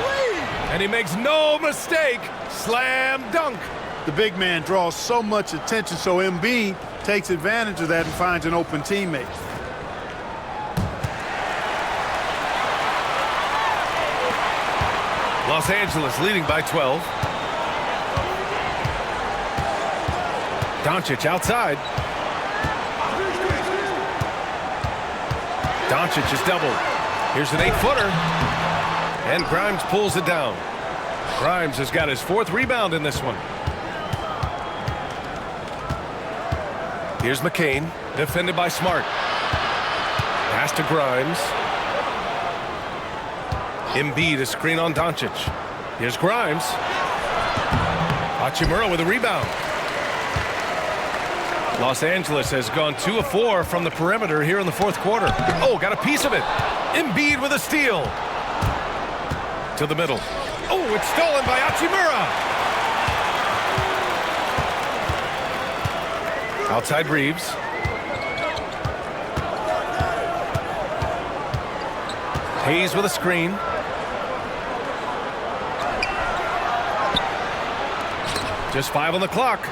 And he makes no mistake. Slam dunk. The big man draws so much attention, so Embiid takes advantage of that and finds an open teammate. Los Angeles leading by 12. Doncic outside. Doncic is doubled. Here's an 8-footer. And Grimes pulls it down. Grimes has got his 4th rebound in this one. Here's McCain, defended by Smart. Pass to Grimes. Embiid, a screen on Doncic. Here's Grimes. Hachimura with a rebound. Los Angeles has gone 2 of 4 from the perimeter here in the 4th quarter. Oh, got a piece of it. Embiid with a steal. To the middle. Oh, it's stolen by Hachimura. Outside Reeves. Hayes with a screen. Just 5 on the clock.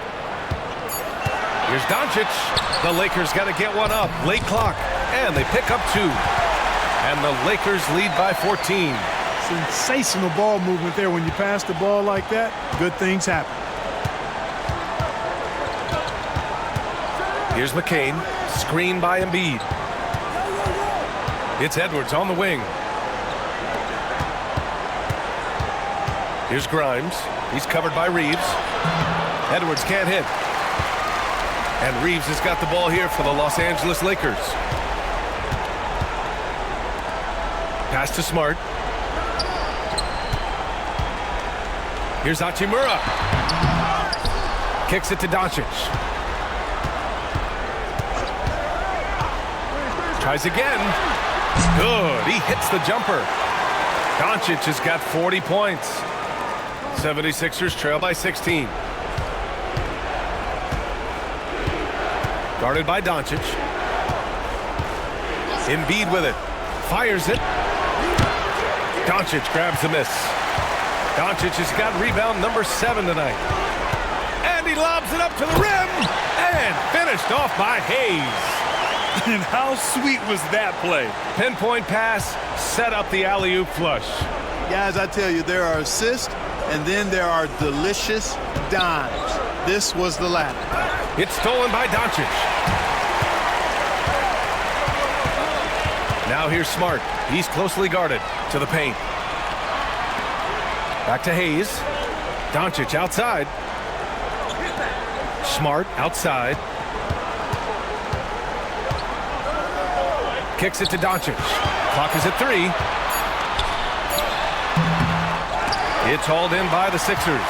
Here's Doncic. The Lakers got to get one up. Late clock. And they pick up 2. And the Lakers lead by 14. Sensational ball movement there. When you pass the ball like that, good things happen. Here's McCain. Screen by Embiid. It's Edwards on the wing. Here's Grimes. He's covered by Reeves. Edwards can't hit. And Reeves has got the ball here for the Los Angeles Lakers. Pass to Smart. Here's Hachimura. Kicks it to Doncic. Tries again. Good. He hits the jumper. Doncic has got 40 points. 76ers trail by 16. Guarded by Doncic. Embiid with it. Fires it. Doncic grabs the miss. Doncic has got rebound number 7 tonight. And he lobs it up to the rim. And finished off by Hayes. And how sweet was that play? Pinpoint pass, set up the alley-oop flush. Guys, I tell you, there are assists, and then there are delicious dimes. This was the latter. It's stolen by Doncic. Now here's Smart. He's closely guarded to the paint. Back to Hayes. Doncic outside. Smart outside. Kicks it to Doncic. Clock is at 3. It's hauled in by the Sixers.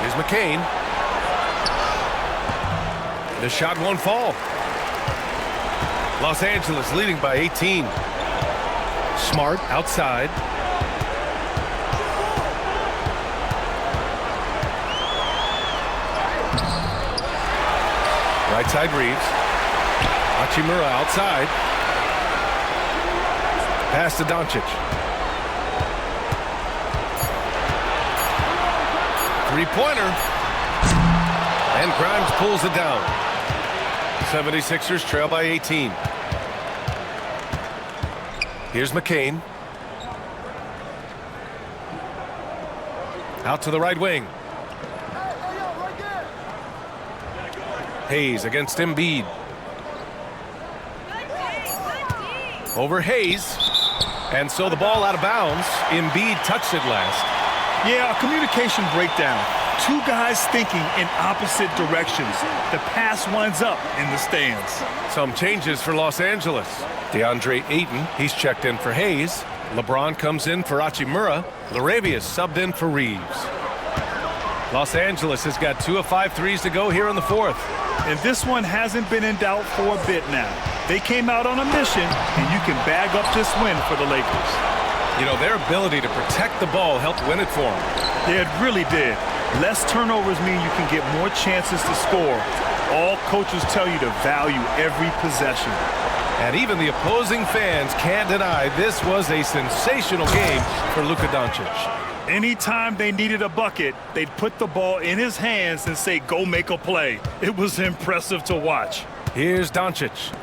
Here's McCain. The shot won't fall. Los Angeles leading by 18. Smart outside. Right side Reeves. Hachimura outside. Pass to Doncic. 3-pointer. And Grimes pulls it down. 76ers trail by 18. Here's McCain. Out to the right wing. Hayes against Embiid. Over Hayes. And so the ball out of bounds. Embiid touched it last. Yeah, a communication breakdown. 2 guys thinking in opposite directions. The pass winds up in the stands. Some changes for Los Angeles. DeAndre Ayton, he's checked in for Hayes. LeBron comes in for Hachimura. Larabia's subbed in for Reeves. Los Angeles has got 2 of 5 threes to go here in the 4th. And this one hasn't been in doubt for a bit now. They came out on a mission, and you can bag up this win for the Lakers. You know, their ability to protect the ball helped win it for them. Yeah, it really did. Less turnovers mean you can get more chances to score. All coaches tell you to value every possession. And even the opposing fans can't deny this was a sensational game for Luka Doncic. Anytime they needed a bucket, they'd put the ball in his hands and say, go make a play. It was impressive to watch. Here's Doncic.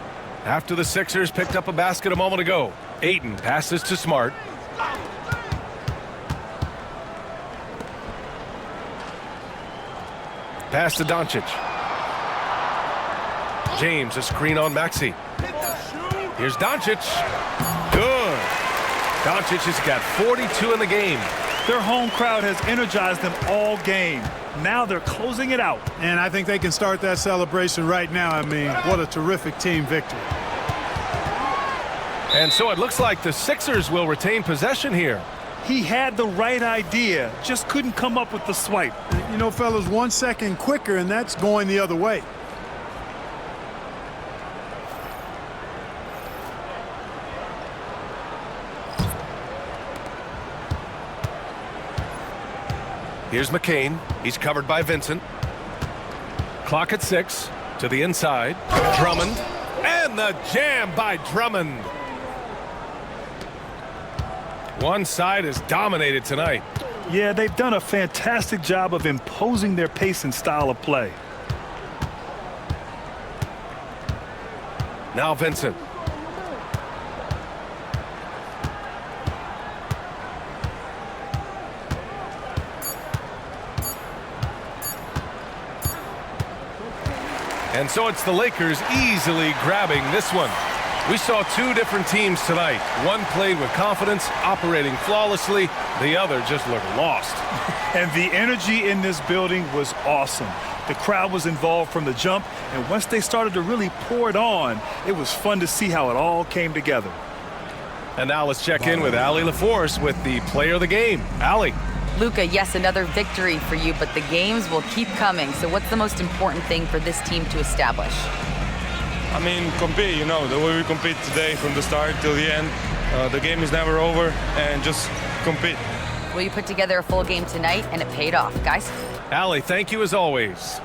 After the Sixers picked up a basket a moment ago, Ayton passes to Smart. Pass to Doncic. James, a screen on Maxey. Here's Doncic. Good. Doncic has got 42 in the game. Their home crowd has energized them all game. Now they're closing it out. And I think they can start that celebration right now. I mean, what a terrific team victory. And so it looks like the Sixers will retain possession here. He had the right idea, just couldn't come up with the swipe. You know, fellas, 1 second quicker, and that's going the other way. Here's McCain. He's covered by Vincent. Clock at 6. To the inside. Drummond. And the jam by Drummond. One side is dominated tonight. Yeah, they've done a fantastic job of imposing their pace and style of play. Now Vincent. And so it's the Lakers easily grabbing this one. We saw two different teams tonight. One played with confidence, operating flawlessly. The other just looked lost. And the energy in this building was awesome. The crowd was involved from the jump, and once they started to really pour it on, it was fun to see how it all came together. And now let's check in with Allie LaForce with the player of the game. Allie. Luka, yes, another victory for you, but the games will keep coming. So what's the most important thing for this team to establish? I mean, compete, you know, the way we compete today from the start till the end. The game is never over, and just compete. Well, you put together a full game tonight, and it paid off. Guys? Allie, thank you as always.